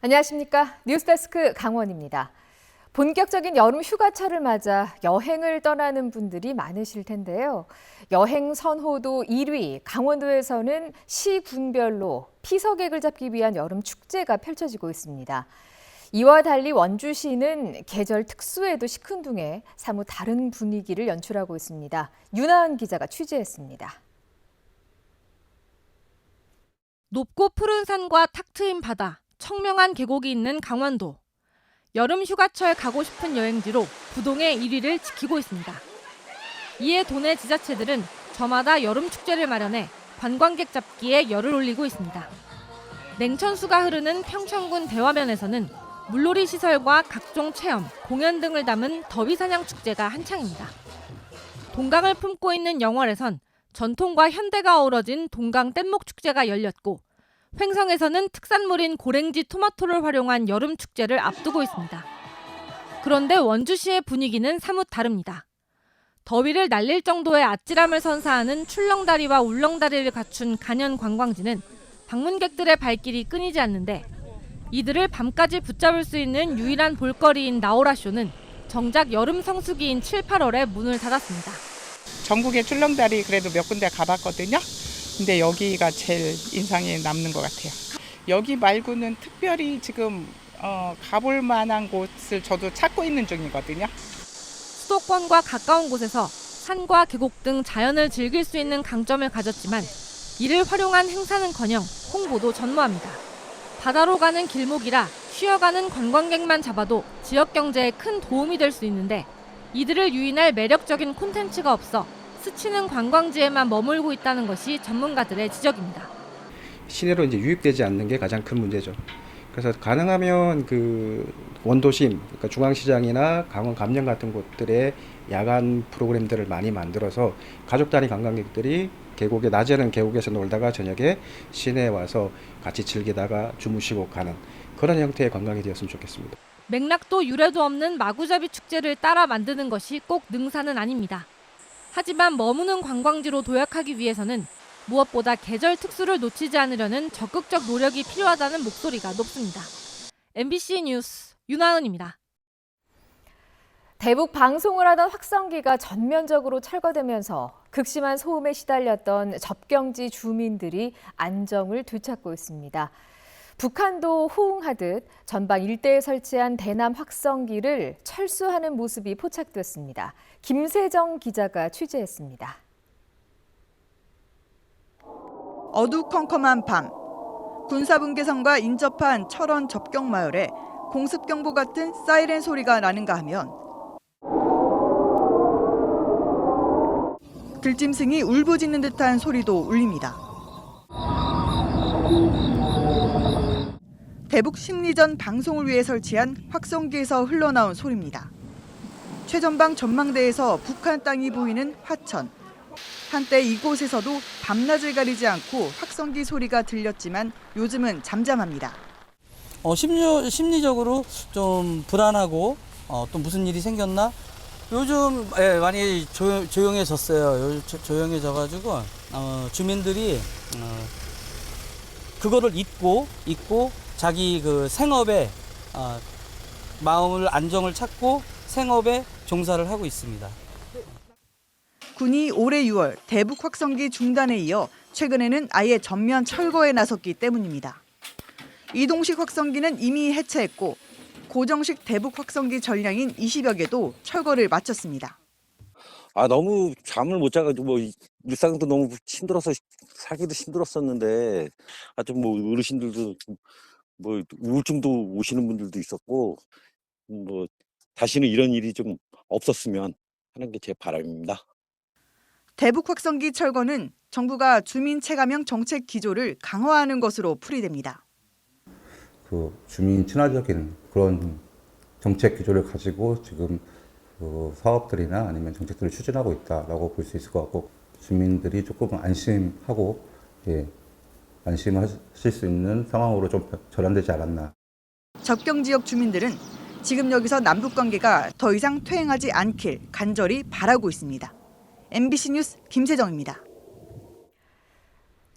안녕하십니까. 뉴스데스크 강원입니다. 본격적인 여름 휴가철을 맞아 여행을 떠나는 분들이 많으실 텐데요. 여행 선호도 1위, 강원도에서는 시군별로 피서객을 잡기 위한 여름 축제가 펼쳐지고 있습니다. 이와 달리 원주시는 계절 특수에도 시큰둥해 사뭇 다른 분위기를 연출하고 있습니다. 윤하은 기자가 취재했습니다. 높고 푸른 산과 탁 트인 바다, 청명한 계곡이 있는 강원도. 여름 휴가철 가고 싶은 여행지로 부동의 1위를 지키고 있습니다. 이에 도내 지자체들은 저마다 여름 축제를 마련해 관광객 잡기에 열을 올리고 있습니다. 냉천수가 흐르는 평천군 대화면에서는 물놀이 시설과 각종 체험, 공연 등을 담은 더비사냥 축제가 한창입니다. 동강을 품고 있는 영월에선 전통과 현대가 어우러진 동강 뗏목 축제가 열렸고, 횡성에서는 특산물인 고랭지 토마토를 활용한 여름 축제를 앞두고 있습니다. 그런데 원주시의 분위기는 사뭇 다릅니다. 더위를 날릴 정도의 아찔함을 선사하는 출렁다리와 울렁다리를 갖춘 간현 관광지는 방문객들의 발길이 끊이지 않는데, 이들을 밤까지 붙잡을 수 있는 유일한 볼거리인 나오라쇼는 정작 여름 성수기인 7, 8월에 문을 닫았습니다. 전국의 출렁다리 그래도 몇 군데 가봤거든요. 근데 여기가 제일 인상에 남는 것 같아요. 여기 말고는 특별히 지금 가볼 만한 곳을 저도 찾고 있는 중이거든요. 수도권과 가까운 곳에서 산과 계곡 등 자연을 즐길 수 있는 강점을 가졌지만 이를 활용한 행사는커녕 홍보도 전무합니다. 바다로 가는 길목이라 쉬어가는 관광객만 잡아도 지역 경제에 큰 도움이 될 수 있는데, 이들을 유인할 매력적인 콘텐츠가 없어 스치는 관광지에만 머물고 있다는 것이 전문가들의 지적입니다. 시내로 이제 유입되지 않는 게 가장 큰 문제죠. 그래서 가능하면 그 원도심, 그러니까 중앙시장이나 강원 감령 같은 곳들의 야간 프로그램들을 많이 만들어서 가족 단위 관광객들이 계곡에, 낮에는 계곡에서 놀다가 저녁에 시내에 와서 같이 즐기다가 주무시고 가는 그런 형태의 관광이 되었으면 좋겠습니다. 맥락도 유래도 없는 마구잡이 축제를 따라 만드는 것이 꼭 능사는 아닙니다. 하지만 머무는 관광지로 도약하기 위해서는 무엇보다 계절 특수를 놓치지 않으려는 적극적 노력이 필요하다는 목소리가 높습니다. MBC 뉴스 윤하은입니다. 대북 방송을 하던 확성기가 전면적으로 철거되면서 극심한 소음에 시달렸던 접경지 주민들이 안정을 되찾고 있습니다. 북한도 호응하듯 전방 일대에 설치한 대남 확성기를 철수하는 모습이 포착됐습니다. 김세정 기자가 취재했습니다. 어두컴컴한 밤, 군사분계선과 인접한 철원 접경마을에 공습경보 같은 사이렌 소리가 나는가 하면 들짐승이 울부짖는 듯한 소리도 울립니다. 대북 심리전 방송을 위해 설치한 확성기에서 흘러나온 소리입니다. 최전방 전망대에서 북한 땅이 보이는 화천. 한때 이곳에서도 밤낮을 가리지 않고 확성기 소리가 들렸지만 요즘은 잠잠합니다. 심리적으로 좀 불안하고 또 무슨 일이 생겼나? 요즘 많이 조용해졌어요. 조용해져가지고 주민들이 그거를 잊고 자기 그 생업에 마음을 안정을 찾고 생업에 종사를 하고 있습니다. 군이 올해 6월 대북 확성기 중단에 이어 최근에는 아예 전면 철거에 나섰기 때문입니다. 이동식 확성기는 이미 해체했고 고정식 대북 확성기 전량인 20여 개도 철거를 마쳤습니다. 너무 잠을 못 자가지고 일상도 너무 힘들어서 살기도 힘들었었는데 좀 어르신들도 우울증도 오시는 분들도 있었고 다시는 이런 일이 좀 없었으면 하는 게 제 바람입니다. 대북 확성기 철거는 정부가 주민 체감형 정책 기조를 강화하는 것으로 풀이됩니다. 그 주민 친화적인 그런 정책 기조를 가지고 지금 그 사업들이나 아니면 정책들을 추진하고 있다라고 볼 수 있을 것 같고, 주민들이 조금 안심하고 안심하실 수 있는 상황으로 좀 전환되지 않았나. 접경 지역 주민들은 지금 여기서 남북 관계가 더 이상 퇴행하지 않길 간절히 바라고 있습니다. MBC 뉴스 김세정입니다.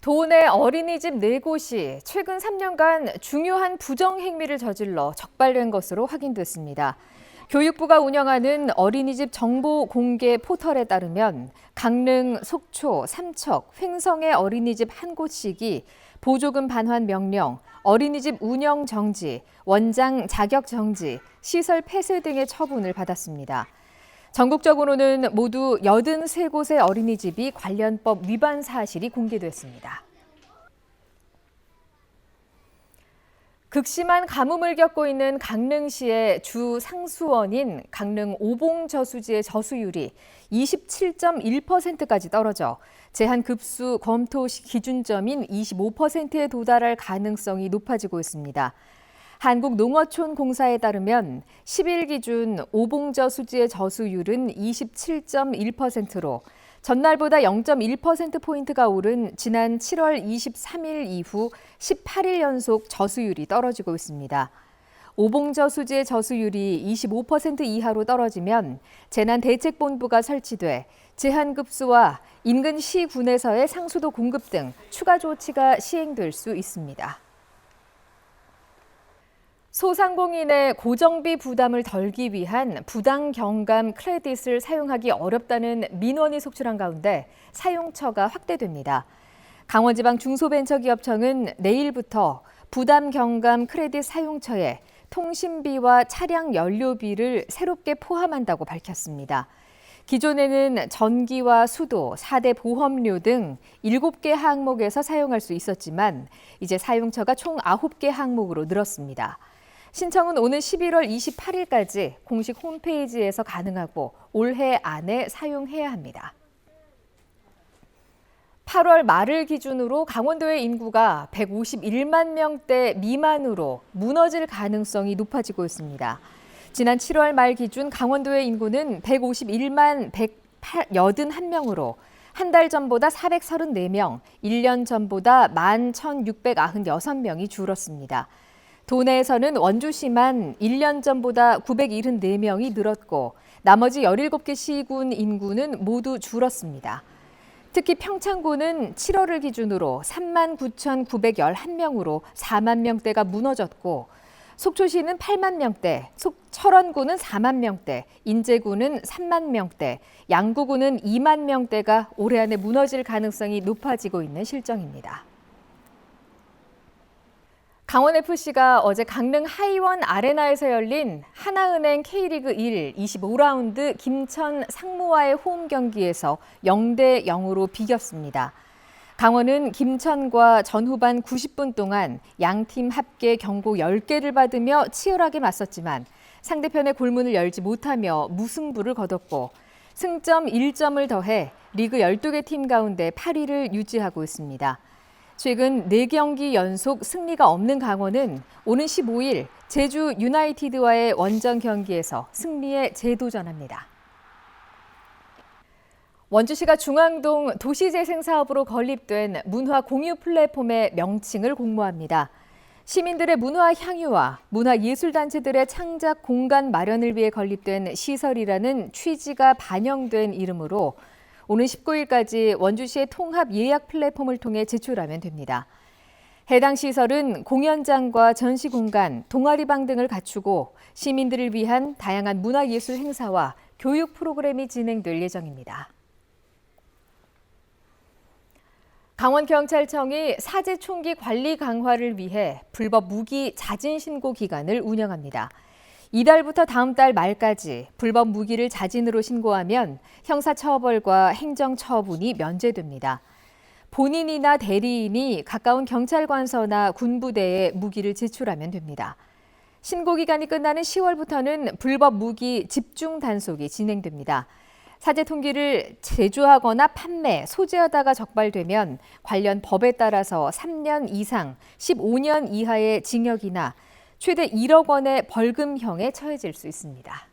도내 어린이집 4곳이 최근 3년간 중요한 부정행위를 저질러 적발된 것으로 확인됐습니다. 교육부가 운영하는 어린이집 정보 공개 포털에 따르면 강릉, 속초, 삼척, 횡성의 어린이집 한 곳씩이 보조금 반환 명령, 어린이집 운영 정지, 원장 자격 정지, 시설 폐쇄 등의 처분을 받았습니다. 전국적으로는 모두 83곳의 어린이집이 관련법 위반 사실이 공개됐습니다. 극심한 가뭄을 겪고 있는 강릉시의 주 상수원인 강릉 오봉저수지의 저수율이 27.1%까지 떨어져 제한급수 검토 기준점인 25%에 도달할 가능성이 높아지고 있습니다. 한국농어촌공사에 따르면 10일 기준 오봉저수지의 저수율은 27.1%로 전날보다 0.1%포인트가 오른 지난 7월 23일 이후 18일 연속 저수율이 떨어지고 있습니다. 오봉저수지의 저수율이 25% 이하로 떨어지면 재난대책본부가 설치돼 제한급수와 인근 시군에서의 상수도 공급 등 추가 조치가 시행될 수 있습니다. 소상공인의 고정비 부담을 덜기 위한 부당 경감 크레딧을 사용하기 어렵다는 민원이 속출한 가운데 사용처가 확대됩니다. 강원지방 중소벤처기업청은 내일부터 부담 경감 크레딧 사용처에 통신비와 차량 연료비를 새롭게 포함한다고 밝혔습니다. 기존에는 전기와 수도, 4대 보험료 등 7개 항목에서 사용할 수 있었지만 이제 사용처가 총 9개 항목으로 늘었습니다. 신청은 오는 11월 28일까지 공식 홈페이지에서 가능하고 올해 안에 사용해야 합니다. 8월 말을 기준으로 강원도의 인구가 151만 명대 미만으로 무너질 가능성이 높아지고 있습니다. 지난 7월 말 기준 강원도의 인구는 151만 181명으로 한 달 전보다 434명, 1년 전보다 11,696명이 줄었습니다. 도내에서는 원주시만 1년 전보다 974명이 늘었고 나머지 17개 시군 인구는 모두 줄었습니다. 특히 평창군은 7월을 기준으로 39,911명으로 4만 명대가 무너졌고 속초시는 8만 명대, 철원군은 4만 명대, 인제군은 3만 명대, 양구군은 2만 명대가 올해 안에 무너질 가능성이 높아지고 있는 실정입니다. 강원FC가 어제 강릉 하이원 아레나에서 열린 하나은행 K리그 1 25라운드 김천 상무와의 홈 경기에서 0대 0으로 비겼습니다. 강원은 김천과 전후반 90분 동안 양팀 합계 경고 10개를 받으며 치열하게 맞섰지만 상대편의 골문을 열지 못하며 무승부를 거뒀고 승점 1점을 더해 리그 12개 팀 가운데 8위를 유지하고 있습니다. 최근 4경기 연속 승리가 없는 강원은 오는 15일 제주 유나이티드와의 원정 경기에서 승리에 재도전합니다. 원주시가 중앙동 도시재생사업으로 건립된 문화 공유 플랫폼의 명칭을 공모합니다. 시민들의 문화 향유와 문화예술단체들의 창작 공간 마련을 위해 건립된 시설이라는 취지가 반영된 이름으로 오는 19일까지 원주시의 통합 예약 플랫폼을 통해 제출하면 됩니다. 해당 시설은 공연장과 전시 공간, 동아리방 등을 갖추고 시민들을 위한 다양한 문화예술 행사와 교육 프로그램이 진행될 예정입니다. 강원경찰청이 사제 총기 관리 강화를 위해 불법 무기 자진 신고 기간을 운영합니다. 이달부터 다음 달 말까지 불법 무기를 자진으로 신고하면 형사처벌과 행정처분이 면제됩니다. 본인이나 대리인이 가까운 경찰관서나 군부대에 무기를 제출하면 됩니다. 신고 기간이 끝나는 10월부터는 불법 무기 집중 단속이 진행됩니다. 사제 총기를 제조하거나 판매, 소지하다가 적발되면 관련 법에 따라서 3년 이상 15년 이하의 징역이나 최대 1억 원의 벌금형에 처해질 수 있습니다.